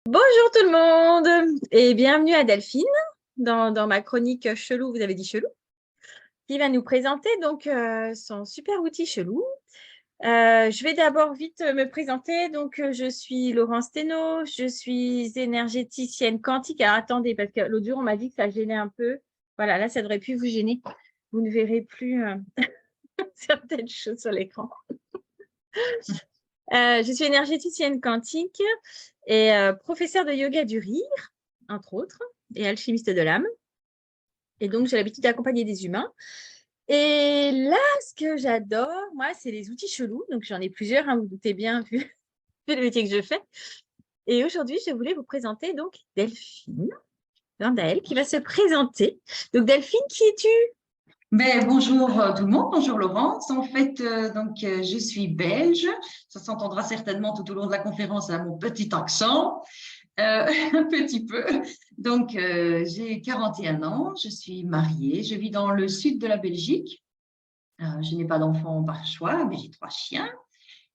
Bonjour tout le monde et bienvenue à Delphine dans ma chronique chelou, vous avez dit chelou, qui va nous présenter donc son super outil chelou. Je vais d'abord vite me présenter. Donc, je suis Laurence Thénault, je suis énergéticienne quantique. Alors, attendez, parce que l'autre jour, on m'a dit que ça gênait un peu. Voilà, là, ça ne devrait plus vous gêner. Vous ne verrez plus certaines choses sur l'écran. Je suis énergéticienne quantique et professeure de yoga du rire, entre autres, et alchimiste de l'âme. Et donc, j'ai l'habitude d'accompagner des humains. Et là, ce que j'adore, moi, c'est les outils chelous. Donc, j'en ai plusieurs, hein, vous vous doutez bien, vu le métier que je fais. Et aujourd'hui, je voulais vous présenter donc Delphine Gandaël qui va se présenter. Donc, Delphine, qui es-tu? Bonjour tout le monde, bonjour Laurence. En fait, je suis belge. Ça s'entendra certainement tout au long de la conférence à mon petit accent, un petit peu. J'ai 41 ans, je suis mariée, je vis dans le sud de la Belgique. Je n'ai pas d'enfant par choix, mais j'ai 3 chiens.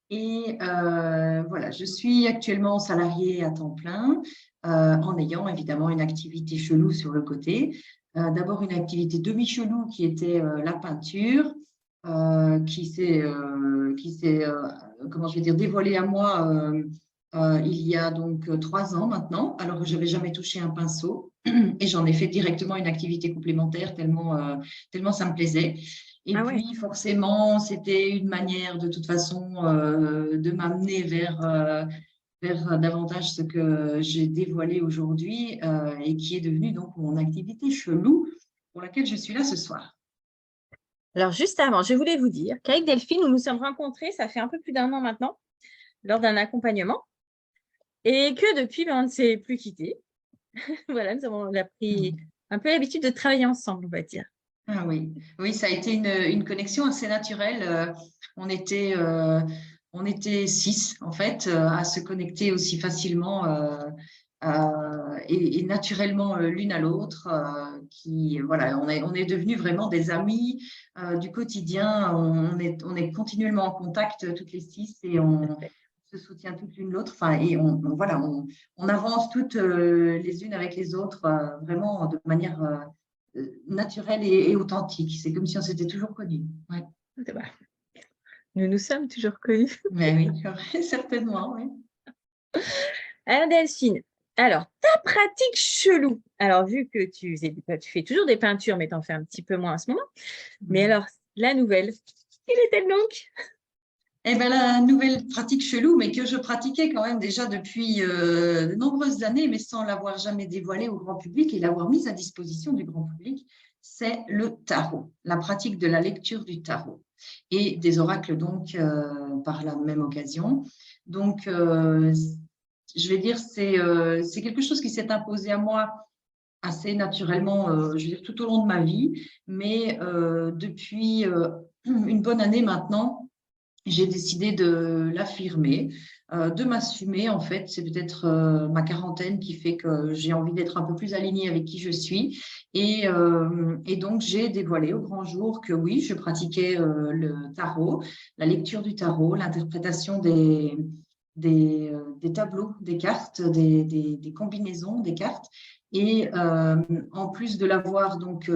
Voilà, je suis actuellement salariée à temps plein, en ayant évidemment une activité chelou sur le côté. D'abord une activité demi-chelou qui était la peinture, comment je vais dire, dévoilée à moi il y a donc 3 ans maintenant, alors que je n'avais jamais touché un pinceau. Et j'en ai fait directement une activité complémentaire tellement ça me plaisait. Et Ah ouais. puis, forcément, c'était une manière, de toute façon, de m'amener vers davantage ce que j'ai dévoilé aujourd'hui et qui est devenu donc mon activité chelou pour laquelle je suis là ce soir. Alors, juste avant, je voulais vous dire qu'avec Delphine, nous nous sommes rencontrés, ça fait un peu plus d'1 an maintenant, lors d'un accompagnement. Et que depuis, on ne s'est plus quittés. Voilà, nous avons pris un peu l'habitude de travailler ensemble, on va dire. Ah oui, oui, ça a été une connexion assez naturelle. On était, euh, on était 6 en fait à se connecter aussi facilement et naturellement l'une à l'autre. Voilà, on est devenus vraiment des amis du quotidien. On est continuellement en contact toutes les 6 et on se soutient toutes l'une l'autre. Enfin, et voilà, on avance toutes les unes avec les autres vraiment de manière naturel et authentique. C'est comme si on s'était toujours connus. Ouais. Nous nous sommes toujours connus. Mais oui, certainement. Oui. Alors, Delphine, alors, ta pratique chelou. Alors, vu que tu fais toujours des peintures, mais tu en fais un petit peu moins en ce moment. Mais alors, la nouvelle, quelle est-elle donc? Eh bien, la nouvelle pratique chelou, mais que je pratiquais quand même déjà depuis de nombreuses années, mais sans l'avoir jamais dévoilée au grand public et l'avoir mise à disposition du grand public, c'est le tarot, la pratique de la lecture du tarot et des oracles donc par la même occasion. Donc, je vais dire, c'est quelque chose qui s'est imposé à moi assez naturellement, je veux dire, tout au long de ma vie, mais depuis une bonne année maintenant, j'ai décidé de l'affirmer, de m'assumer en fait. C'est peut-être ma quarantaine qui fait que j'ai envie d'être un peu plus alignée avec qui je suis. Et donc, j'ai dévoilé au grand jour que oui, je pratiquais le tarot, la lecture du tarot, l'interprétation des tableaux, des cartes, des combinaisons des cartes. Et en plus de l'avoir donc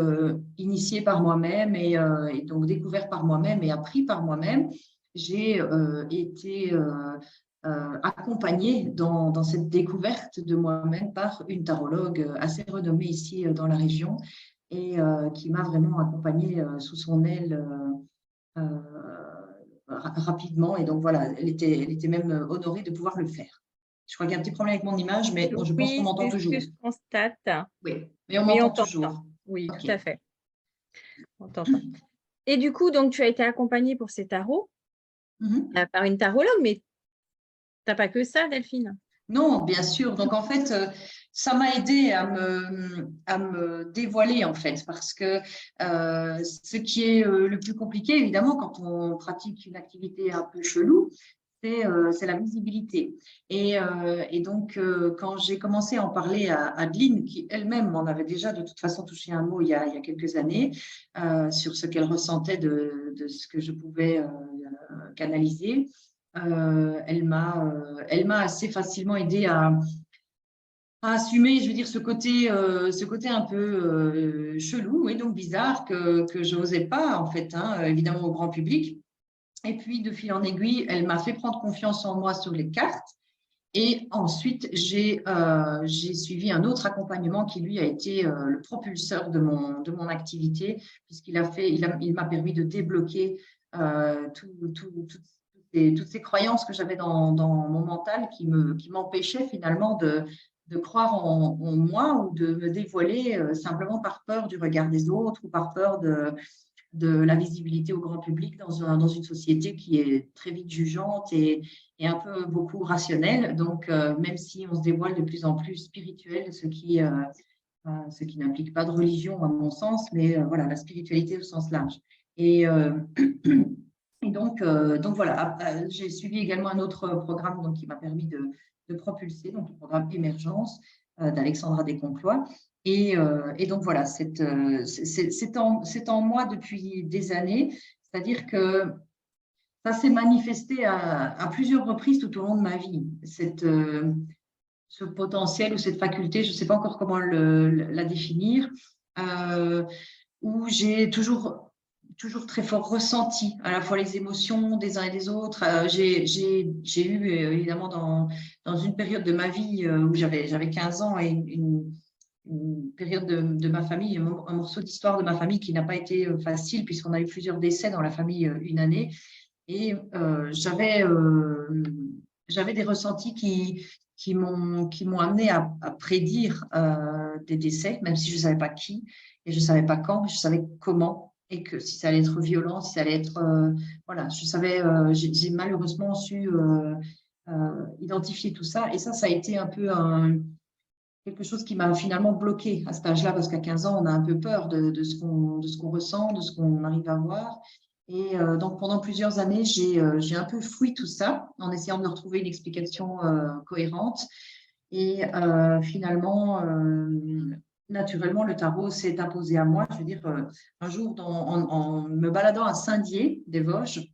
initié par moi-même et donc découvert par moi-même et appris par moi-même, j'ai été accompagnée dans cette découverte de moi-même par une tarologue assez renommée ici dans la région et qui m'a vraiment accompagnée sous son aile rapidement. Et donc voilà, elle était même honorée de pouvoir le faire. Je crois qu'il y a un petit problème avec mon image, mais je pense qu'on Oui, m'entend c'est ce que toujours. je constate. Oui, mais on Oui, on m'entend t'entend. toujours. Oui, OK. tout à fait. On t'entend. Et du coup, donc, tu as été accompagnée pour ces tarots Mhm. par une tarologue, mais tu n'as pas que ça, Delphine. Non, bien sûr. Donc, en fait, ça m'a aidé à me dévoiler, en fait, parce que ce qui est le plus compliqué, évidemment, quand on pratique une activité un peu chelou, c'est la visibilité. Et donc, quand j'ai commencé à en parler à Adeline, qui elle-même m'en avait déjà de toute façon touché un mot il y a quelques années, sur ce qu'elle ressentait de ce que je pouvais canaliser, elle m'a assez facilement aidé à assumer, je veux dire, ce côté un peu chelou et donc bizarre que je n'osais pas, en fait, hein, évidemment, au grand public. Et puis, de fil en aiguille, elle m'a fait prendre confiance en moi sur les cartes. Et ensuite, j'ai suivi un autre accompagnement qui, lui, a été le propulseur de mon activité, puisqu'il il m'a permis de débloquer toutes ces croyances que j'avais dans mon mental qui m'empêchaient finalement de croire en moi ou de me dévoiler simplement par peur du regard des autres ou par peur de la visibilité au grand public dans une société qui est très vite jugeante et un peu beaucoup rationnelle. Donc, même si on se dévoile de plus en plus spirituel, ce qui n'implique pas de religion à mon sens, mais voilà, la spiritualité au sens large. Et, et donc voilà, j'ai suivi également un autre programme donc, qui m'a permis de propulser, donc le programme Émergence d'Alexandra Descomplois. Et donc voilà, c'est en moi depuis des années, c'est-à-dire que ça s'est manifesté à plusieurs reprises tout au long de ma vie. Ce potentiel ou cette faculté, je ne sais pas encore comment la définir, où j'ai toujours très fort ressenti à la fois les émotions des uns et des autres. J'ai eu évidemment dans une période de ma vie où j'avais 15 ans et une période de ma famille, un morceau d'histoire de ma famille qui n'a pas été facile puisqu'on a eu plusieurs décès dans la famille une année. Et j'avais des ressentis qui m'ont amené à prédire des décès, même si je ne savais pas qui et je ne savais pas quand, mais je savais comment et que si ça allait être violent, si ça allait être… voilà, je savais, j'ai malheureusement su identifier tout ça. Et ça a été un peu quelque chose qui m'a finalement bloquée à cet âge-là, parce qu'à 15 ans, on a un peu peur de ce qu'on ressent, de ce qu'on arrive à voir. Et donc, pendant plusieurs années, j'ai un peu fouillé tout ça en essayant de retrouver une explication cohérente. Et finalement, naturellement, le tarot s'est imposé à moi. Je veux dire, un jour, en me baladant à Saint-Dié, des Vosges,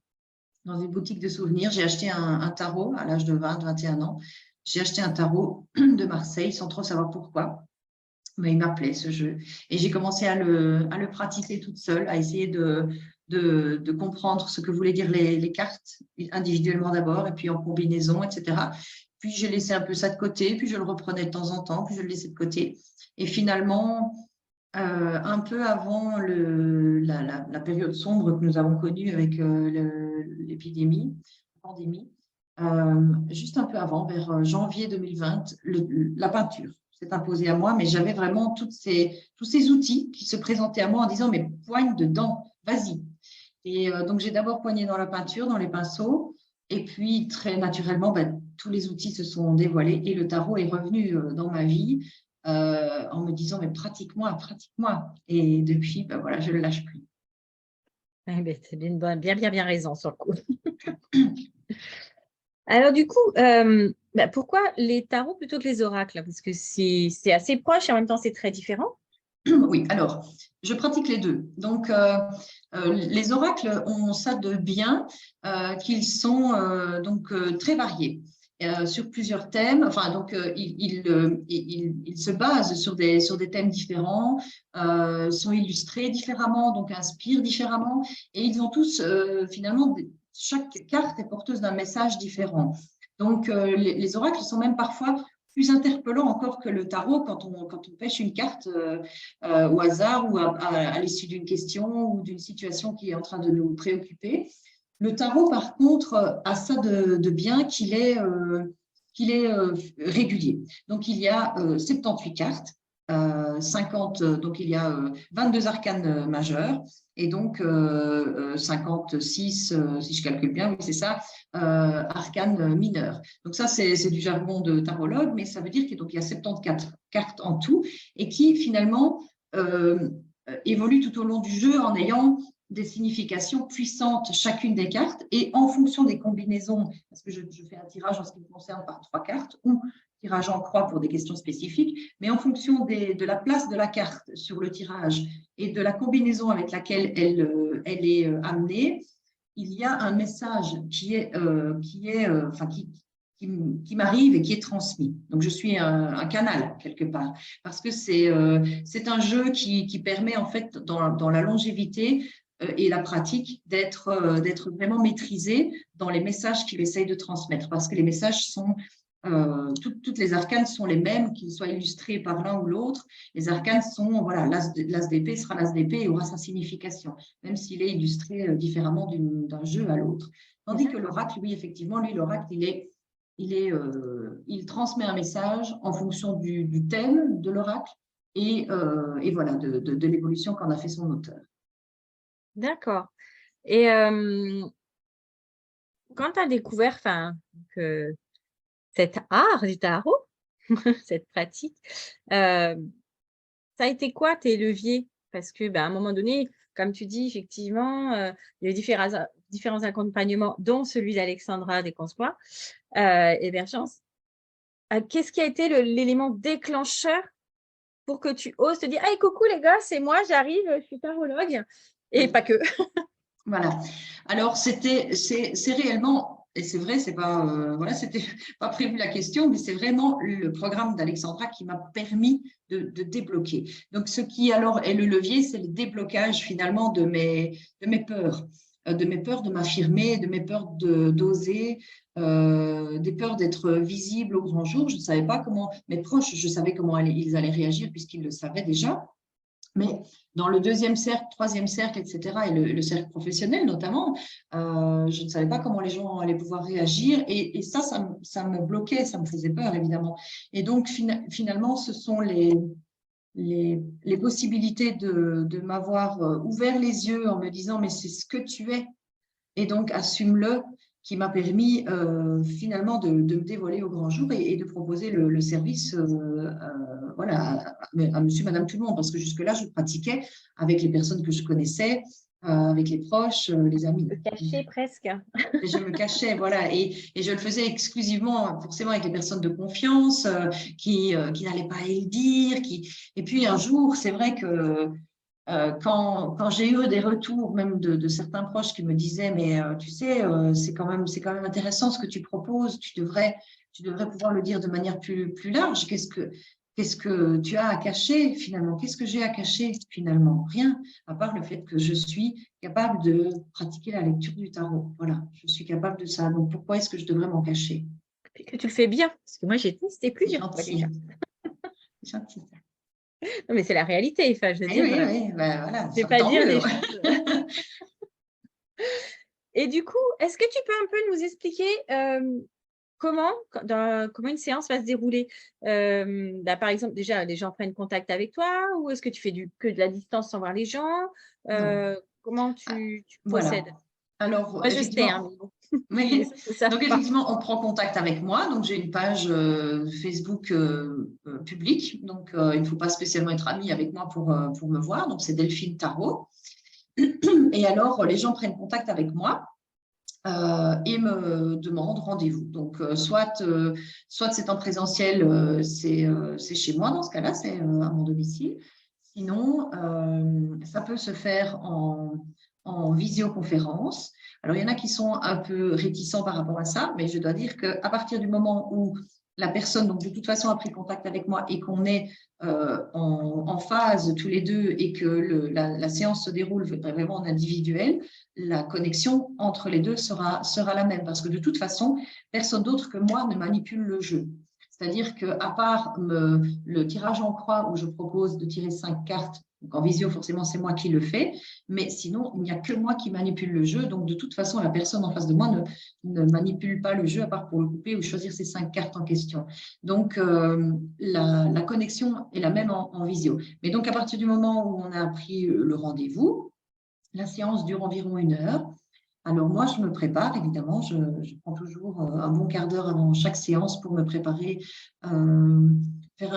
dans une boutique de souvenirs, j'ai acheté un tarot à l'âge de 21 ans. J'ai acheté un tarot de Marseille sans trop savoir pourquoi. Mais il m'appelait ce jeu. Et j'ai commencé à le pratiquer toute seule, à essayer de comprendre ce que voulaient dire les cartes, individuellement d'abord, et puis en combinaison, etc. Puis j'ai laissé un peu ça de côté, puis je le reprenais de temps en temps, puis je le laissais de côté. Et finalement, un peu avant la période sombre que nous avons connue avec l'épidémie, la pandémie, juste un peu avant, vers janvier 2020, la peinture s'est imposée à moi, mais j'avais vraiment tous ces outils qui se présentaient à moi en disant « mais poigne dedans, vas-y ». Et donc, j'ai d'abord poigné dans la peinture, dans les pinceaux, et puis très naturellement, tous les outils se sont dévoilés et le tarot est revenu dans ma vie en me disant « mais pratique-moi, pratique-moi ». Et depuis, voilà, je ne le lâche plus. C'est bien raison sur le coup. Alors du coup, pourquoi les tarots plutôt que les oracles? Parce que c'est assez proche et en même temps c'est très différent. Oui, alors, je pratique les deux. Donc, les oracles ont ça de bien qu'ils sont donc très variés sur plusieurs thèmes. Enfin, donc, ils se basent sur des thèmes différents, sont illustrés différemment, donc inspirent différemment. Et ils ont tous, finalement, chaque carte est porteuse d'un message différent. Donc, les oracles sont même parfois plus interpellants encore que le tarot quand on pêche une carte au hasard ou à l'issue d'une question ou d'une situation qui est en train de nous préoccuper. Le tarot, par contre, a ça de bien qu'il est régulier. Donc, il y a 78 cartes, 50, donc il y a 22 arcanes majeurs et donc 56, si je calcule bien, oui, c'est ça, arcanes mineurs. Donc ça, c'est du jargon de tarologue, mais ça veut dire qu'il y a 74 cartes en tout et qui finalement évoluent tout au long du jeu en ayant des significations puissantes chacune des cartes et en fonction des combinaisons, parce que je fais un tirage en ce qui me concerne par 3 cartes ou tirage en croix pour des questions spécifiques, mais en fonction de la place de la carte sur le tirage et de la combinaison avec laquelle elle est amenée, il y a un message qui qui m'arrive et qui est transmis. Donc, je suis un canal, quelque part, parce que c'est un jeu qui permet, en fait, dans la longévité et la pratique, d'être vraiment maîtrisé dans les messages qu'il essaye de transmettre, parce que les messages sont… toutes les arcanes sont les mêmes, qu'ils soient illustrés par l'un ou l'autre. Les arcanes sont, voilà, l'as d'épée sera l'as d'épée et aura sa signification, même s'il est illustré différemment d'un jeu à l'autre. Tandis que l'oracle, oui, effectivement, lui, l'oracle, il transmet un message en fonction du thème de l'oracle et voilà, de l'évolution qu'en a fait son auteur. D'accord. Et quand tu as découvert que cet art du tarot, cette pratique, ça a été quoi tes leviers? Parce que, à un moment donné, comme tu dis, effectivement, il y a eu différents accompagnements, dont celui d'Alexandra Desconsois, Émergence. Qu'est-ce qui a été l'élément déclencheur pour que tu oses te dire: «Hey, coucou les gars, c'est moi, j'arrive, je suis tarologue» et pas que? Voilà. Alors, c'est réellement, et c'est vrai, c'est pas, voilà, c'était pas prévu la question, mais c'est vraiment le programme d'Alexandra qui m'a permis de débloquer. Donc, ce qui alors est le levier, c'est le déblocage finalement de mes peurs, de m'affirmer, de mes peurs d'oser, des peurs d'être visible au grand jour. Je ne savais pas comment, mes proches, je savais comment ils allaient réagir puisqu'ils le savaient déjà. Mais dans le deuxième cercle, troisième cercle, etc., et le cercle professionnel notamment, je ne savais pas comment les gens allaient pouvoir réagir. Et ça me bloquait, ça me faisait peur, évidemment. Et donc, finalement, ce sont les possibilités de m'avoir ouvert les yeux en me disant, mais c'est ce que tu es. Et donc, assume-le, qui m'a permis finalement de me dévoiler au grand jour et de proposer le service voilà, à monsieur, madame, tout le monde. Parce que jusque-là, je pratiquais avec les personnes que je connaissais, avec les proches, les amis. Te cacher presque. Et je me cachais, voilà, et je le faisais exclusivement, forcément, avec les personnes de confiance qui n'allaient pas le dire. Et puis, un jour, c'est vrai que quand j'ai eu des retours même de certains proches qui me disaient, mais tu sais, c'est quand même intéressant ce que tu proposes, tu devrais pouvoir le dire de manière plus large. Qu'est-ce que tu as à cacher finalement? Qu'est-ce que j'ai à cacher finalement? Rien, à part le fait que je suis capable de pratiquer la lecture du tarot. Voilà, je suis capable de ça. Donc pourquoi est-ce que je devrais m'en cacher? Puis que tu le fais bien, parce que moi j'ai testé C'est plusieurs fois gentil. déjà. C'est gentil. Non, mais c'est la réalité, enfin, je veux Eh dire, oui, oui, ben voilà, je vais pas tant dire mieux. des choses. Et du coup, est-ce que tu peux un peu nous expliquer comment une séance va se dérouler? Par exemple, déjà, les gens prennent contact avec toi ou est-ce que tu fais que de la distance sans voir les gens? Non. Comment Ah, tu voilà. procèdes? Alors, Moi, je sais, hein, effectivement, mais bon, les oui. autres ne savent Donc, pas. effectivement, on prend contact avec moi. Donc, j'ai une page Facebook publique. Donc, il ne faut pas spécialement être ami avec moi pour me voir. Donc, c'est Delphine Tarot. Et alors, les gens prennent contact avec moi et me demandent rendez-vous. Donc, soit c'est en présentiel, c'est chez moi dans ce cas-là, c'est à mon domicile. Sinon, ça peut se faire en visioconférence. Alors, il y en a qui sont un peu réticents par rapport à ça, mais je dois dire qu'à partir du moment où la personne, donc de toute façon, a pris contact avec moi et qu'on est en phase tous les deux et que la séance se déroule vraiment en individuel, la connexion entre les deux sera la même parce que de toute façon, personne d'autre que moi ne manipule le jeu. C'est-à-dire qu'à part le tirage en croix où je propose de tirer 5 cartes, donc en visio, forcément, c'est moi qui le fais, mais sinon, il n'y a que moi qui manipule le jeu. Donc, de toute façon, la personne en face de moi ne manipule pas le jeu à part pour le couper ou choisir ces 5 cartes en question. Donc, la connexion est la même en visio. Mais donc, à partir du moment où on a pris le rendez-vous, la séance dure environ 1 heure. Alors moi, je me prépare, évidemment, je prends toujours un bon quart d'heure avant chaque séance pour me préparer.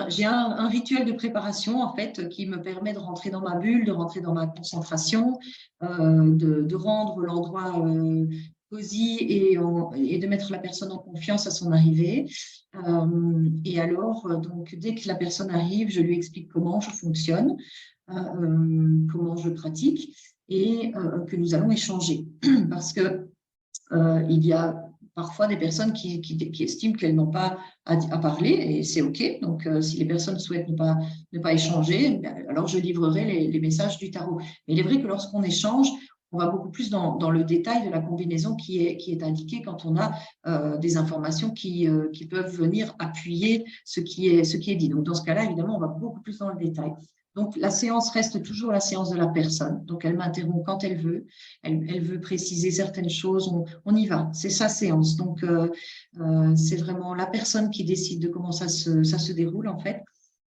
J'ai un rituel de préparation, en fait, qui me permet de rentrer dans ma bulle, de rentrer dans ma concentration, de rendre l'endroit cosy et de mettre la personne en confiance à son arrivée. Et alors, donc, dès que la personne arrive, je lui explique comment je fonctionne, comment je pratique et que nous allons échanger. Parce que il y a parfois des personnes qui estiment qu'elles n'ont pas à parler, et c'est OK. Donc, si les personnes souhaitent ne pas échanger, alors je livrerai les messages du tarot. Mais il est vrai que lorsqu'on échange, on va beaucoup plus dans le détail de la combinaison qui est indiquée quand on a des informations qui peuvent venir appuyer ce qui est dit. Donc, dans ce cas-là, évidemment, on va beaucoup plus dans le détail. Donc, la séance reste toujours la séance de la personne. Donc, elle m'interrompt quand elle veut. Elle veut préciser certaines choses. On y va. C'est sa séance. Donc, c'est vraiment la personne qui décide de comment ça se déroule, en fait.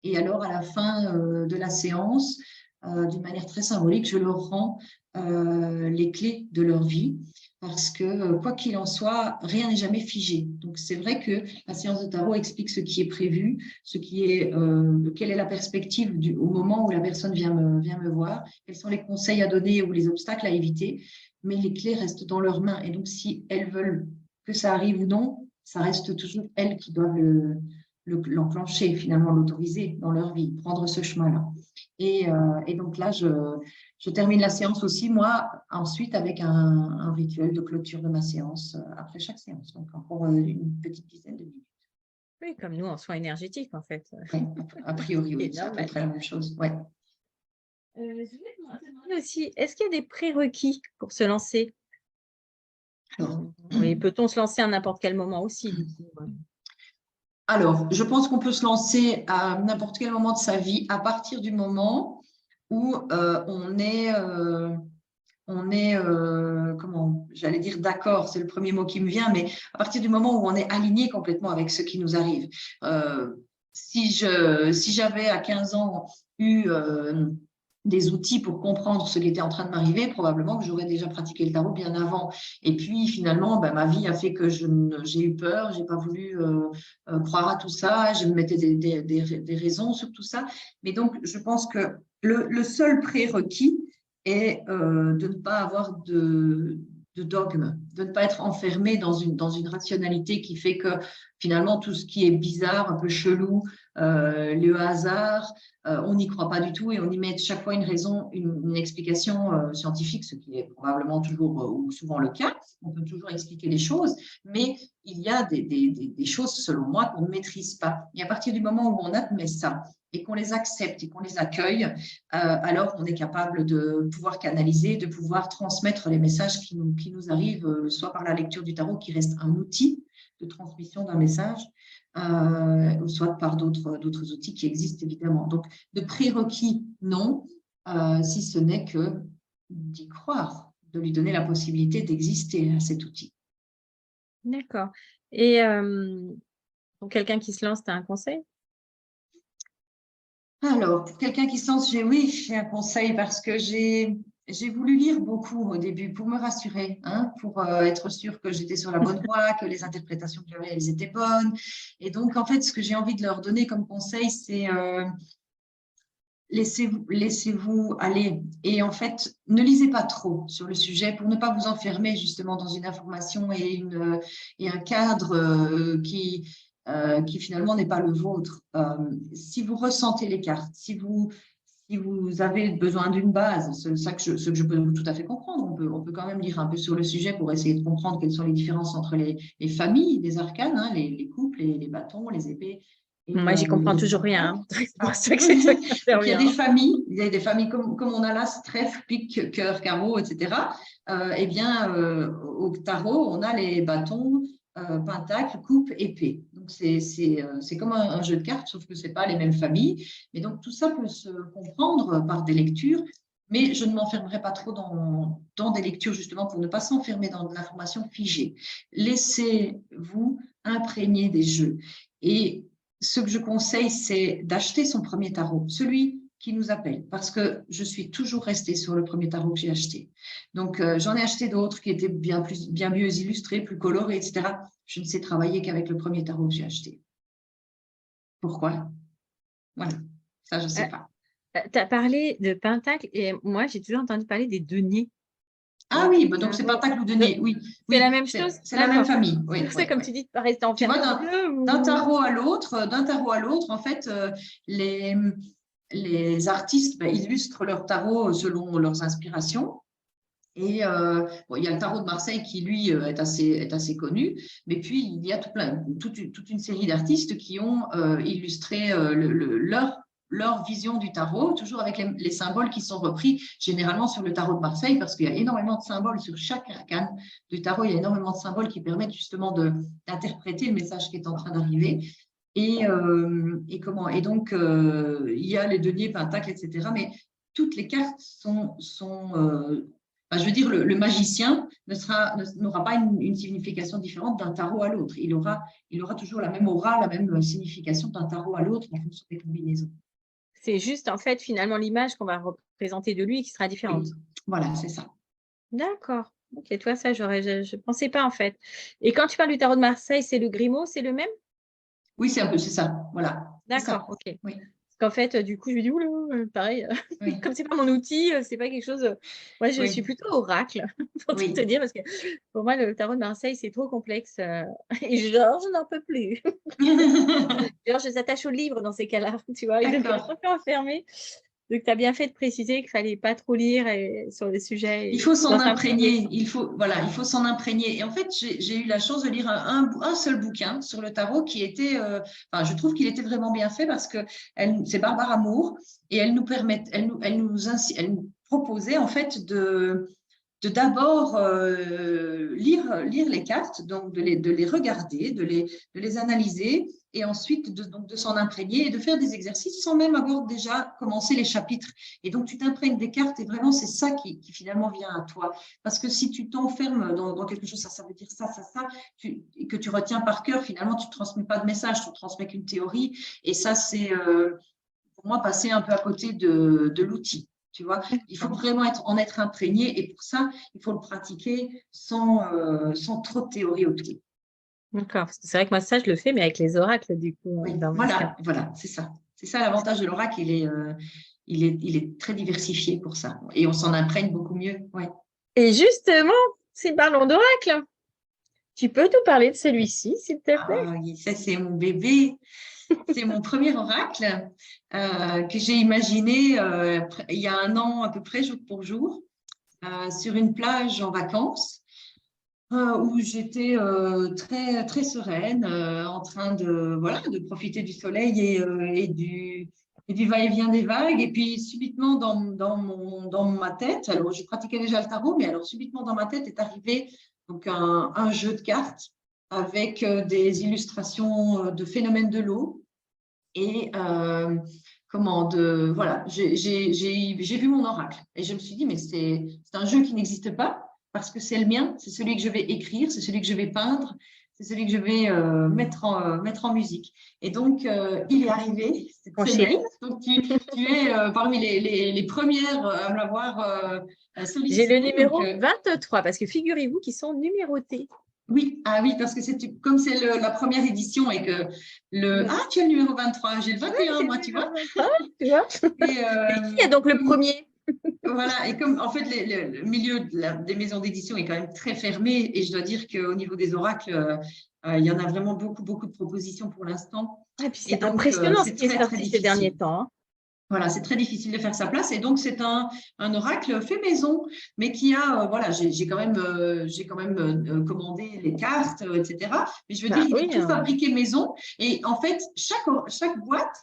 Et alors, à la fin de la séance, d'une manière très symbolique, je leur rends les clés de leur vie. Parce que, quoi qu'il en soit, rien n'est jamais figé. Donc, c'est vrai que la séance de tarot explique ce qui est prévu, quelle est la perspective au moment où la personne vient me voir, quels sont les conseils à donner ou les obstacles à éviter, mais les clés restent dans leurs mains. Et donc, si elles veulent que ça arrive ou non, ça reste toujours elles qui doivent l'enclencher, finalement, l'autoriser dans leur vie, prendre ce chemin-là. Et donc là, je termine la séance aussi, moi, ensuite, avec un rituel de clôture de ma séance après chaque séance. Donc, encore une petite dizaine de minutes. Oui, comme nous en soins énergétiques, en fait. Oui, a priori, oui, c'est à peu normal. près la même chose. Ouais. Je voulais te demander aussi, est-ce qu'il y a des prérequis pour se lancer? Et peut-on se lancer à n'importe quel moment aussi, du coup? Alors, je pense qu'on peut se lancer à n'importe quel moment de sa vie à partir du moment où comment, j'allais dire d'accord, c'est le premier mot qui me vient, mais à partir du moment où on est aligné complètement avec ce qui nous arrive. Si j'avais à 15 ans eu des outils pour comprendre ce qui était en train de m'arriver, probablement que j'aurais déjà pratiqué le tarot bien avant. Et puis finalement, ma vie a fait que j'ai eu peur, j'ai pas voulu croire à tout ça, je me mettais des raisons sur tout ça. Mais donc, je pense que le seul prérequis est de ne pas avoir de dogme, de ne pas être enfermé dans une rationalité qui fait que finalement tout ce qui est bizarre, un peu chelou, le hasard, on n'y croit pas du tout et on y met chaque fois une raison, une explication scientifique, ce qui est probablement toujours ou souvent le cas. On peut toujours expliquer les choses, mais il y a des choses, selon moi, qu'on ne maîtrise pas. Et à partir du moment où on admet ça et qu'on les accepte et qu'on les accueille, alors on est capable de pouvoir canaliser, de pouvoir transmettre les messages qui nous arrivent, soit par la lecture du tarot, qui reste un outil de transmission d'un message, soit par d'autres outils qui existent évidemment. Donc, de prérequis, non, si ce n'est que d'y croire, de lui donner la possibilité d'exister à cet outil. D'accord. Et pour quelqu'un qui se lance, tu as un conseil? Alors, pour quelqu'un qui se lance, j'ai un conseil parce que j'ai voulu lire beaucoup au début pour me rassurer, hein, pour être sûre que j'étais sur la bonne voie, que les interprétations que j'avais, elles étaient bonnes. Et donc, en fait, ce que j'ai envie de leur donner comme conseil, c'est laissez-vous aller. Et en fait, ne lisez pas trop sur le sujet pour ne pas vous enfermer justement dans une information et un cadre qui finalement n'est pas le vôtre. Si vous ressentez les cartes, si vous avez besoin d'une base, ce que je peux tout à fait comprendre, on peut quand même lire un peu sur le sujet pour essayer de comprendre quelles sont les différences entre les familles des arcanes, hein, les couples, les bâtons, les épées. Moi, j'y comprends toujours rien. C'est pour ça que oui. c'est toi qui Donc, il y a interviens. des familles comme on a là, trèfle, pique, cœur, carreau, etc. Eh bien, au tarot, on a les bâtons, pentacle, coupe, épée. Donc, c'est comme un jeu de cartes, sauf que ce n'est pas les mêmes familles. Mais donc, tout ça peut se comprendre par des lectures. Mais je ne m'enfermerai pas trop dans des lectures, justement, pour ne pas s'enfermer dans de l'information figée. Laissez-vous imprégner des jeux. Et ce que je conseille, c'est d'acheter son premier tarot, celui qui nous appelle, parce que je suis toujours restée sur le premier tarot que j'ai acheté. Donc, j'en ai acheté d'autres qui étaient bien mieux illustrés, plus colorés, etc. Je ne sais travailler qu'avec le premier tarot que j'ai acheté. Pourquoi? Voilà, ça, je ne sais pas. Tu as parlé de pentacle et moi, j'ai toujours entendu parler des deniers. Ah oui, donc c'est pentacle ou denier, oui. C'est la même chose? C'est la même famille. Oui, c'est comme tu dis, pas rester enfermé. Tu vois, d'un tarot à l'autre, en fait, les artistes illustrent leur tarot selon leurs inspirations. Et bon, il y a le tarot de Marseille qui, lui, est assez connu, mais puis il y a toute une série d'artistes qui ont illustré leur vision du tarot, toujours avec les symboles qui sont repris généralement sur le tarot de Marseille, parce qu'il y a énormément de symboles sur chaque arcane du tarot, il y a énormément de symboles qui permettent justement d'interpréter le message qui est en train d'arriver. Et donc, il y a les deniers, pentacles, etc. Mais toutes les cartes sont je veux dire, le magicien n'aura pas une signification différente d'un tarot à l'autre. Il aura toujours la même aura, la même signification d'un tarot à l'autre en fonction des combinaisons. C'est juste, en fait, finalement, l'image qu'on va représenter de lui qui sera différente. Oui, voilà, c'est ça. D'accord. Ok, toi, ça, je ne pensais pas, en fait. Et quand tu parles du tarot de Marseille, c'est le Grimaud, c'est le même? Oui, c'est ça. Voilà. D'accord, ok. Oui. Parce qu'en fait, du coup, je me dis, oula, pareil, Oui. comme c'est pas mon outil, c'est pas quelque chose. Moi, je suis plutôt oracle, pour tout te dire, parce que pour moi, le tarot de Marseille, c'est trop complexe. Et Georges n'en peut plus. Georges s'attache au livre dans ces cas-là, tu vois, il devient un peu enfermé. Donc, tu as bien fait de préciser qu'il ne fallait pas trop lire sur les sujets. Il faut s'en imprégner. Il faut s'en imprégner. Et en fait, j'ai eu la chance de lire un seul bouquin sur le tarot qui était, je trouve qu'il était vraiment bien fait parce que c'est Barbara Moore et elle nous proposait en fait de d'abord lire les cartes, donc de les regarder, de les analyser et ensuite de s'en imprégner et de faire des exercices sans même avoir déjà commencé les chapitres. Et donc, tu t'imprègnes des cartes et vraiment, c'est ça qui finalement vient à toi. Parce que si tu t'enfermes dans quelque chose, ça veut dire ça, et que tu retiens par cœur, finalement, tu ne transmets pas de message, tu ne transmets qu'une théorie. Et ça, c'est pour moi passer un peu à côté de l'outil. Tu vois, il faut vraiment en être imprégné et pour ça, il faut le pratiquer sans trop de théorie autour. D'accord, c'est vrai que moi, ça, je le fais, mais avec les oracles, du coup. Oui, voilà, c'est ça. C'est ça l'avantage de l'oracle, il est très diversifié pour ça. Et on s'en imprègne beaucoup mieux. Ouais. Et justement, si parlons d'oracle, tu peux nous parler de celui-ci, s'il te plaît? Oui, ça, c'est mon bébé. C'est mon premier oracle que j'ai imaginé il y a un an à peu près, jour pour jour, sur une plage en vacances. Où j'étais très, très sereine, en train de profiter du soleil et du va-et-vient des vagues. Et puis, subitement, dans ma tête, alors je pratiquais déjà le tarot, mais alors subitement dans ma tête est arrivé donc, un jeu de cartes avec des illustrations de phénomènes de l'eau. Et j'ai vu mon oracle. Et je me suis dit, mais c'est un jeu qui n'existe pas parce que c'est le mien, c'est celui que je vais écrire, c'est celui que je vais peindre, c'est celui que je vais mettre en musique. Et donc, il est arrivé. Mon chéri. Donc, tu es parmi les premières à me l'avoir sollicité. J'ai le numéro 23 parce que figurez-vous qu'ils sont numérotés. Oui, parce que comme c'est la première édition et que tu as le numéro 23, j'ai le 21, moi, tu vois. Tu vois. Il y a donc le premier. Voilà, et comme en fait le milieu des maisons d'édition est quand même très fermé, et je dois dire qu'au niveau des oracles, il y en a vraiment beaucoup, beaucoup de propositions pour l'instant. Et puis c'est impressionnant ce qui est sorti ces derniers temps. Voilà, c'est très difficile de faire sa place, et donc c'est un oracle fait maison, mais qui a, j'ai quand même commandé les cartes, etc. Mais je veux dire, il est tout fabriqué maison, et en fait, chaque boîte,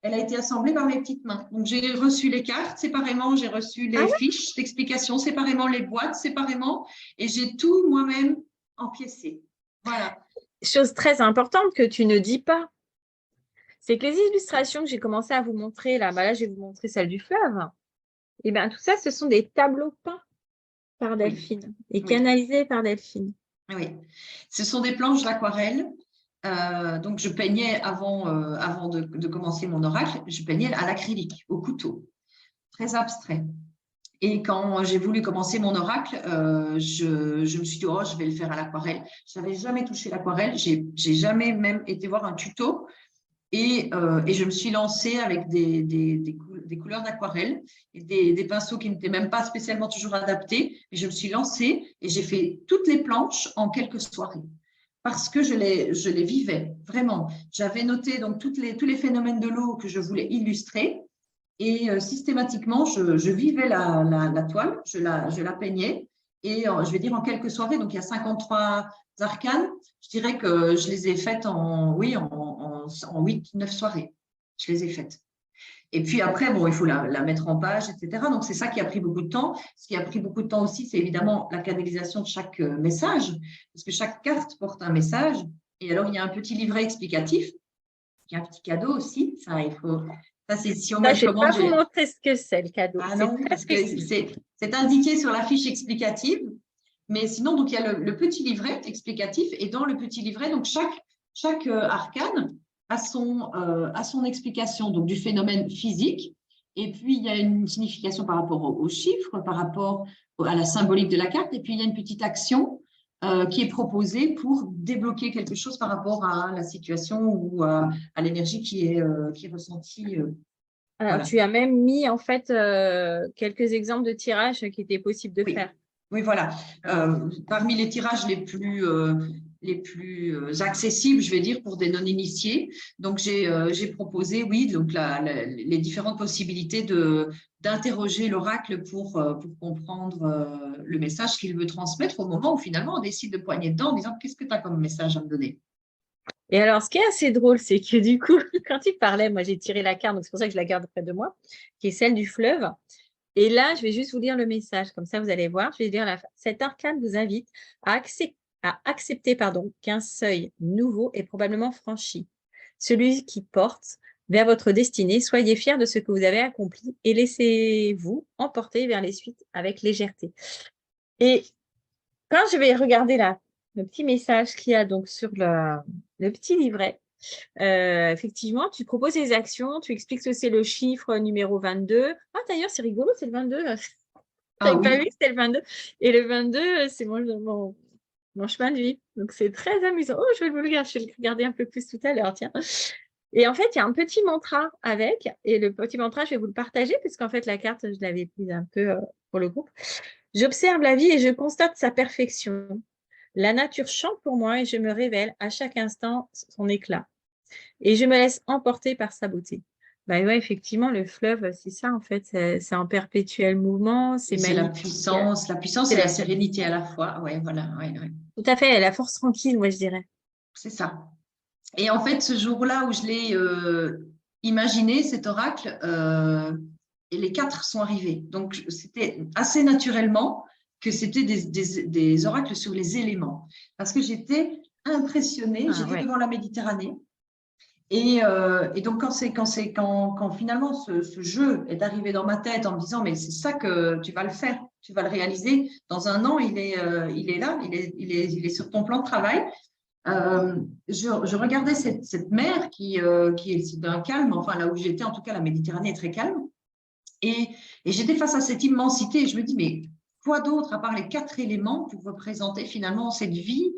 elle a été assemblée par mes petites mains. Donc, j'ai reçu les cartes séparément, j'ai reçu les fiches d'explication séparément, les boîtes séparément, et j'ai tout moi-même empiécé. Voilà. Chose très importante que tu ne dis pas, c'est que les illustrations que j'ai commencé à vous montrer, là je vais vous montrer celle du fleuve. Et bien, tout ça, ce sont des tableaux peints par Delphine et canalisés par Delphine. Oui, ce sont des planches d'aquarelle. Donc, je peignais avant de commencer mon oracle, je peignais à l'acrylique, au couteau, très abstrait. Et quand j'ai voulu commencer mon oracle, je me suis dit, je vais le faire à l'aquarelle. Je n'avais jamais touché l'aquarelle, j'ai jamais même été voir un tuto. Et je me suis lancée avec des couleurs d'aquarelle et des pinceaux qui n'étaient même pas spécialement toujours adaptés. Et je me suis lancée et j'ai fait toutes les planches en quelques soirées parce que je les vivais vraiment. J'avais noté donc tous les phénomènes de l'eau que je voulais illustrer et systématiquement, je vivais la toile, je la peignais et je vais dire en quelques soirées. Donc, il y a 53 arcanes. Je dirais que je les ai faites en 8-9 soirées. Je les ai faites. Et puis après, bon, il faut la mettre en page, etc. Donc, c'est ça qui a pris beaucoup de temps. Ce qui a pris beaucoup de temps aussi, c'est évidemment la canalisation de chaque message, parce que chaque carte porte un message. Et alors, il y a un petit livret explicatif. Il y a un petit cadeau aussi. Ça, il faut… Ça, c'est si on Ça, me je le ne vais pas commande. vous montrer ce que c'est, le cadeau. Ah C'est non, très parce que précis. c'est indiqué sur la fiche explicative. Mais sinon, donc, il y a le petit livret explicatif. Et dans le petit livret, donc, chaque arcane a son explication donc, du phénomène physique. Et puis, il y a une signification par rapport aux chiffres, par rapport à la symbolique de la carte. Et puis, il y a une petite action qui est proposée pour débloquer quelque chose par rapport à la situation ou à l'énergie qui est ressentie. Alors, Voilà. tu as même mis en fait quelques exemples de tirages qui étaient possibles de Oui. faire. Oui, voilà. Parmi les tirages les plus accessibles, je vais dire, pour des non-initiés, donc j'ai proposé, oui, donc les différentes possibilités d'interroger l'oracle pour comprendre le message qu'il veut transmettre au moment où finalement on décide de poigner dedans en disant qu'est-ce que tu as comme message à me donner. Et alors, ce qui est assez drôle, c'est que du coup, quand il parlait, moi j'ai tiré la carte, donc c'est pour ça que je la garde près de moi, qui est celle du fleuve. Et là, je vais juste vous lire le message, comme ça vous allez voir. Je vais lire la fin. Cet arcane vous invite à accepter qu'un seuil nouveau est probablement franchi. Celui qui porte vers votre destinée. Soyez fiers de ce que vous avez accompli et laissez-vous emporter vers les suites avec légèreté. Et quand je vais regarder là, le petit message qu'il y a donc sur le petit livret, effectivement, tu proposes des actions, tu expliques que c'est le chiffre numéro 22. Ah, d'ailleurs, c'est rigolo, c'est le 22. Je Ah n'avais pas vu oui, que c'était le 22. Et le 22, c'est mon chemin de vie. Donc, c'est très amusant. Oh, je vais le regarder un peu plus tout à l'heure, tiens. Et en fait, il y a un petit mantra avec. Et le petit mantra, je vais vous le partager, puisqu'en fait, la carte, je l'avais prise un peu pour le groupe. J'observe la vie et je constate sa perfection. La nature chante pour moi et je me révèle à chaque instant son éclat. Et je me laisse emporter par sa beauté. Bah ouais, effectivement, le fleuve, c'est ça, en fait, c'est un perpétuel mouvement, c'est et c'est la magnifique. puissance C'est et la la- sérénité à la fois. Ouais, voilà, ouais, ouais. Tout à fait, la force tranquille, moi, je dirais. C'est ça. Et en fait, ce jour-là où je l'ai imaginé, cet oracle, et les 4 sont arrivés. Donc, c'était assez naturellement que c'était des oracles sur les éléments. Parce que j'étais impressionnée, Ah, j'étais ouais. devant la Méditerranée. Et donc, quand finalement ce jeu est arrivé dans ma tête en me disant, mais c'est ça que tu vas le faire, tu vas le réaliser, dans un an, il est là, il est sur ton plan de travail. Je regardais cette mer qui est d'un calme, enfin là où j'étais, en tout cas, la Méditerranée est très calme. Et j'étais face à cette immensité et je me dis, mais quoi d'autre à part les 4 éléments pour représenter finalement cette vie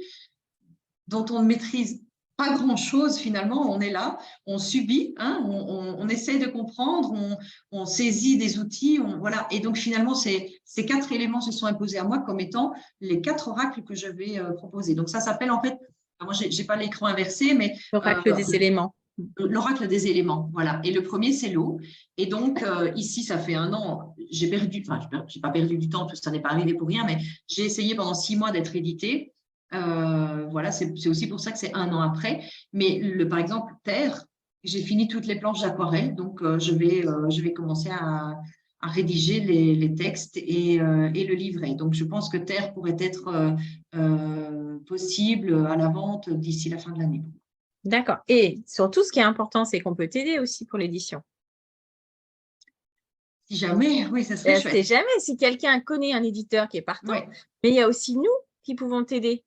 dont on ne maîtrise pas grand-chose finalement, on est là, on subit, hein, on essaye de comprendre, on saisit des outils, voilà. Et donc finalement, ces 4 éléments se sont imposés à moi comme étant les 4 oracles que je vais proposer. Donc ça s'appelle en fait, moi j'ai pas l'écran inversé, mais L'oracle des éléments. l'oracle des éléments, voilà. Et le premier, c'est l'eau. Et donc, ici, ça fait un an, j'ai pas perdu du temps, parce que ça n'est pas arrivé pour rien, mais j'ai essayé pendant 6 mois d'être édité. Voilà, c'est aussi pour ça que c'est un an après. Mais par exemple, Terre, j'ai fini toutes les planches d'aquarelle, donc je vais commencer à rédiger les textes et le livret. Donc, je pense que Terre pourrait être possible à la vente d'ici la fin de l'année. D'accord. Et surtout, ce qui est important, c'est qu'on peut t'aider aussi pour l'édition. Si jamais, oui, ça serait C'est chouette. jamais si quelqu'un connaît un éditeur qui est partant, Ouais. mais il y a aussi nous qui pouvons t'aider.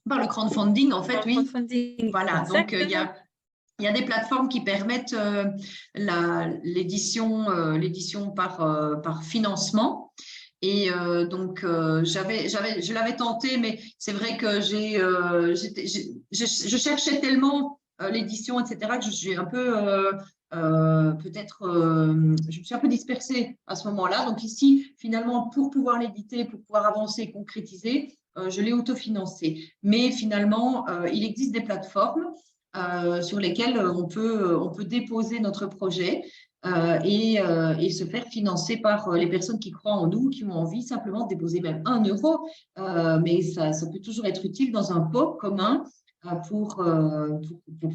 Par le crowdfunding, en Dans fait, le oui. crowdfunding. Voilà, donc il Exactement. y a des plateformes qui permettent l'édition par financement. Et donc, je l'avais tenté, mais c'est vrai que je cherchais tellement l'édition, etc., que je suis un peu, je me suis un peu dispersée à ce moment-là. Donc ici, finalement, pour pouvoir l'éditer, pour pouvoir avancer, concrétiser, je l'ai autofinancé. Mais finalement, il existe des plateformes sur lesquelles on peut déposer notre projet. et se faire financer par les personnes qui croient en nous, qui ont envie simplement de déposer même 1 euro, mais ça peut toujours être utile dans un pot commun pour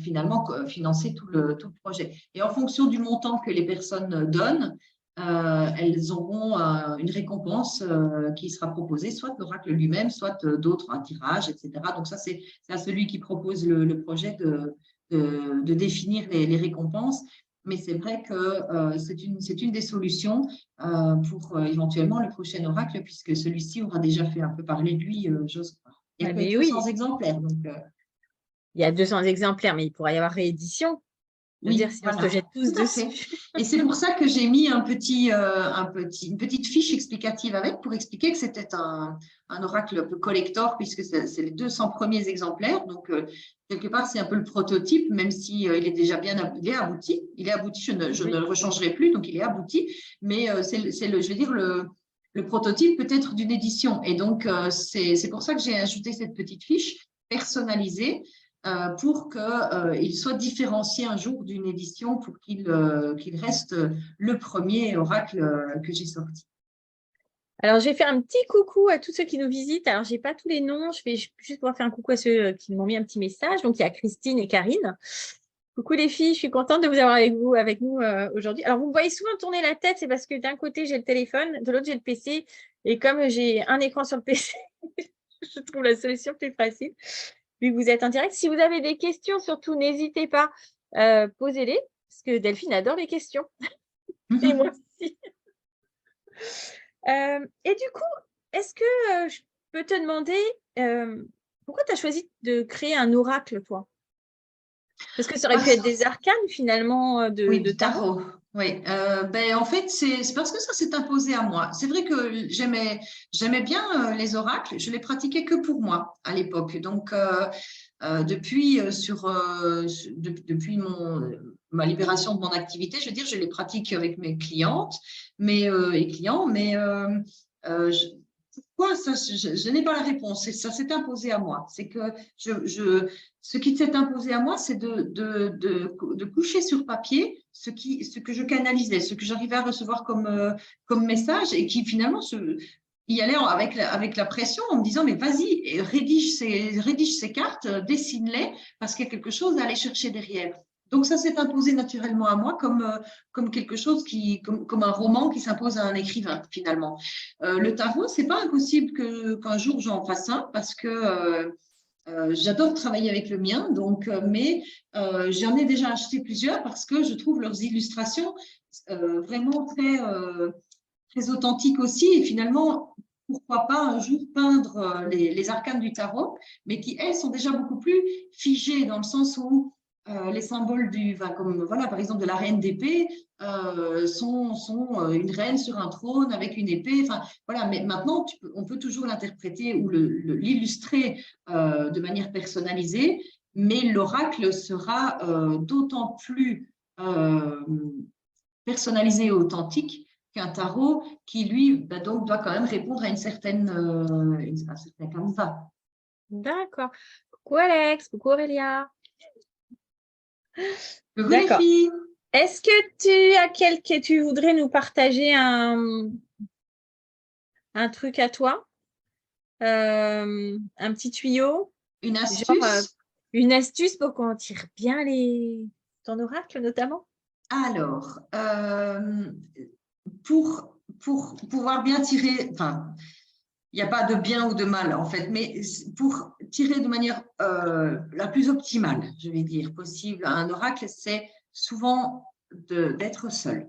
finalement financer tout le projet. Et en fonction du montant que les personnes donnent, elles auront une récompense qui sera proposée, soit l'oracle lui-même, soit d'autres, un tirage, etc. Donc ça, c'est à celui qui propose le projet de définir les récompenses. Mais c'est vrai que c'est une des solutions pour éventuellement le prochain oracle, puisque celui-ci aura déjà fait un peu parler de lui, j'ose croire. Il n'y a que 200 exemplaires. Donc, il y a 200 exemplaires, mais il pourrait y avoir réédition. oui, dire, si voilà, on se jette tous tout à dessus. fait. Et c'est pour ça que j'ai mis une petite fiche explicative avec pour expliquer que c'était un oracle un peu collector, puisque c'est les 200 premiers exemplaires. Donc, quelque part, c'est un peu le prototype, même si il est déjà bien abouti. Il est abouti, je ne le rechangerai plus, donc il est abouti. Mais je vais dire, le prototype peut-être d'une édition. Et donc, c'est pour ça que j'ai ajouté cette petite fiche personnalisée pour qu'il soit différencié un jour d'une édition, pour qu'il reste le premier oracle que j'ai sorti. Alors, je vais faire un petit coucou à tous ceux qui nous visitent. Alors, je n'ai pas tous les noms. Je vais juste pouvoir faire un coucou à ceux qui m'ont mis un petit message. Donc, il y a Christine et Karine. Coucou les filles, je suis contente de vous avoir avec nous aujourd'hui. Alors, vous me voyez souvent tourner la tête, c'est parce que d'un côté, j'ai le téléphone, de l'autre, j'ai le PC. Et comme j'ai un écran sur le PC, je trouve la solution plus facile. Vu que vous êtes en direct, si vous avez des questions, surtout, n'hésitez pas, posez-les, parce que Delphine adore les questions. Et moi aussi. Et du coup, est-ce que je peux te demander pourquoi tu as choisi de créer un oracle, toi? Parce que ça aurait pu être des arcanes, finalement, de tarot. Oui, en fait, c'est parce que ça s'est imposé à moi. C'est vrai que j'aimais bien les oracles. Je les pratiquais que pour moi à l'époque. Donc, depuis ma libération de mon activité, je veux dire, je les pratique avec mes clientes et clients, mais pourquoi ça, je n'ai pas la réponse. Ça s'est imposé à moi. C'est que ce qui s'est imposé à moi, c'est de coucher sur papier ce que je canalisais, ce que j'arrivais à recevoir comme message et qui finalement y allait avec la pression en me disant mais vas-y, rédige ces cartes, dessine-les parce qu'il y a quelque chose à aller chercher derrière. Donc ça s'est imposé naturellement à moi comme quelque chose comme un roman qui s'impose à un écrivain finalement. Le tarot, c'est pas impossible qu'un jour j'en fasse un parce que j'adore travailler avec le mien, mais j'en ai déjà acheté plusieurs parce que je trouve leurs illustrations vraiment très authentiques aussi. Et finalement, pourquoi pas un jour peindre les arcanes du tarot, mais qui, elles, sont déjà beaucoup plus figées dans le sens où les symboles comme voilà, par exemple de la reine d'épée sont une reine sur un trône avec une épée. Enfin, voilà, mais maintenant, on peut toujours l'interpréter ou l'illustrer de manière personnalisée, mais l'oracle sera d'autant plus personnalisé et authentique qu'un tarot qui, lui, donc, doit quand même répondre à un certain canevas. D'accord. Coucou Alex, coucou Aurélia. Coucou les filles. Est-ce que tu voudrais nous partager un truc à toi? Un petit tuyau? Une astuce? Une astuce pour qu'on tire bien ton oracle notamment? Alors, pour pouvoir bien tirer, enfin, il n'y a pas de bien ou de mal en fait, mais pour tirer de manière la plus optimale, je vais dire, possible un oracle, c'est souvent d'être seul.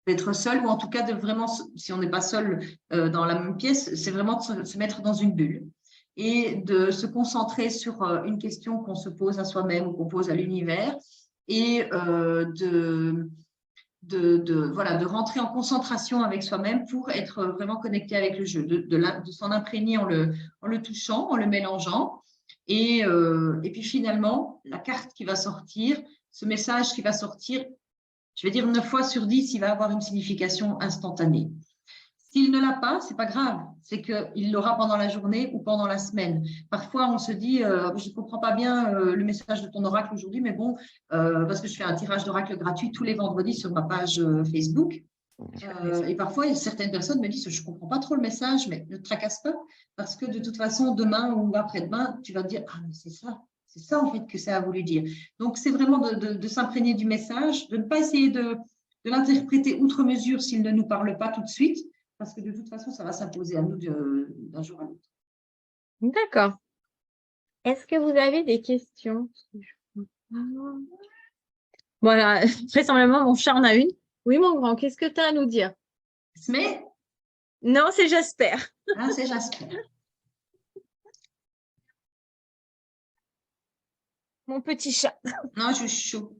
D'être seul, ou en tout cas de vraiment, si on n'est pas seul dans la même pièce, c'est vraiment de se mettre dans une bulle et de se concentrer sur une question qu'on se pose à soi-même ou qu'on pose à l'univers et voilà, de rentrer en concentration avec soi-même pour être vraiment connecté avec le jeu, de s'en imprégner en le touchant, en le mélangeant. Et puis finalement, la carte qui va sortir, ce message qui va sortir, je vais dire 9 fois sur 10, il va avoir une signification instantanée. S'il ne l'a pas, c'est pas grave. C'est qu'il l'aura pendant la journée ou pendant la semaine. Parfois, on se dit, je ne comprends pas bien le message de ton oracle aujourd'hui, mais bon, parce que je fais un tirage d'oracle gratuit tous les vendredis sur ma page Facebook. Et parfois, certaines personnes me disent, je ne comprends pas trop le message, mais ne te tracasse pas, parce que de toute façon, demain ou après-demain, tu vas te dire, ah, mais c'est ça en fait que ça a voulu dire. Donc, c'est vraiment de s'imprégner du message, de ne pas essayer de l'interpréter outre mesure s'il ne nous parle pas tout de suite, parce que de toute façon, ça va s'imposer à nous d'un jour à l'autre. D'accord. Est-ce que vous avez des questions? Voilà, vraisemblablement, mon chat en a une. Oui, mon grand, qu'est-ce que tu as à nous dire? Mais, Non, c'est Jasper. ah, c'est Jasper. Mon petit chat. Non, je suis chaud.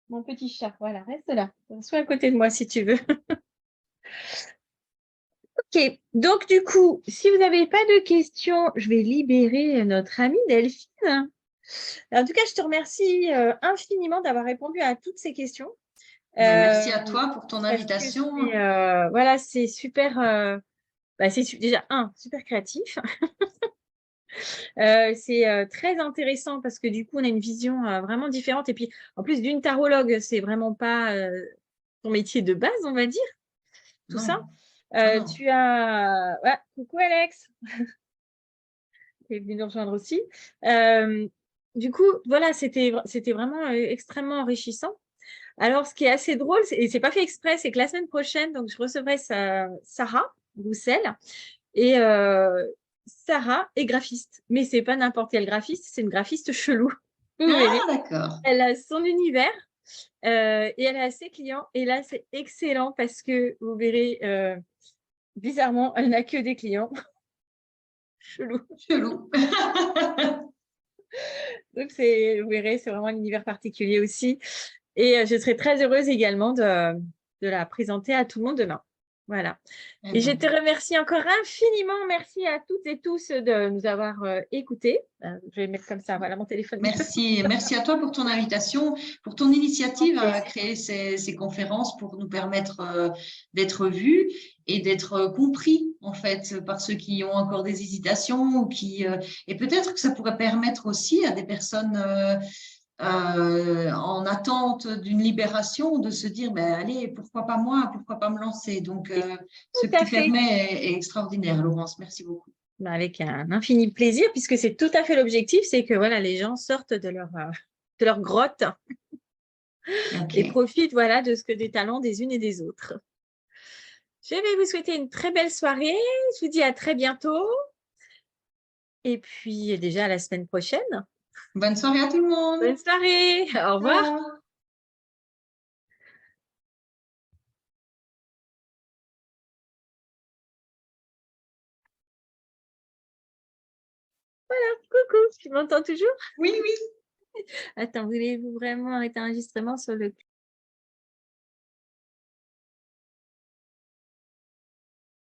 Mon petit chat, voilà, reste là. Sois à côté de moi si tu veux. Ok, donc du coup, si vous n'avez pas de questions, je vais libérer notre amie Delphine. En tout cas, je te remercie infiniment d'avoir répondu à toutes ces questions. Merci à toi pour ton invitation. Voilà, c'est super. C'est déjà super créatif. C'est très intéressant parce que du coup, on a une vision vraiment différente. Et puis, en plus d'une tarologue, c'est vraiment pas ton métier de base, on va dire, tout Non. ça. Non. Tu as... Ouais, coucou Alex, qui est venu nous rejoindre aussi. Du coup, voilà, c'était vraiment extrêmement enrichissant. Alors, ce qui est assez drôle, et c'est pas fait exprès, c'est que la semaine prochaine, donc je recevrai Sarah Roussel. Et Sarah est graphiste, mais c'est pas n'importe quelle graphiste, c'est une graphiste chelou. Vous verrez. Ah, d'accord. Elle a son univers et elle a ses clients. Et là, c'est excellent parce que vous verrez, bizarrement, elle n'a que des clients chelous. Chelou. Donc, vous verrez, c'est vraiment un univers particulier aussi. Et je serai très heureuse également de la présenter à tout le monde demain. Voilà. Et je te remercie encore infiniment. Merci à toutes et tous de nous avoir écoutés. Je vais mettre comme ça, voilà mon téléphone. Merci à toi pour ton invitation, pour ton initiative à créer ces conférences pour nous permettre d'être vus et d'être compris en fait par ceux qui ont encore des hésitations ou et peut-être que ça pourrait permettre aussi à des personnes en attente d'une libération de se dire ben allez, pourquoi pas moi, pourquoi pas me lancer. Donc ce que tu permets est extraordinaire, Laurence, merci beaucoup. Avec un infini plaisir, puisque c'est tout à fait l'objectif, c'est que voilà, les gens sortent de leur grotte et profitent voilà, de ce que des talents des unes et des autres. Je vais vous souhaiter une très belle soirée. Je vous dis à très bientôt. Et puis déjà à la semaine prochaine. Bonne soirée à tout le monde. Bonne soirée. Au revoir. Voilà, coucou, tu m'entends toujours? Oui, oui. Attends, voulez-vous vraiment arrêter l'enregistrement sur le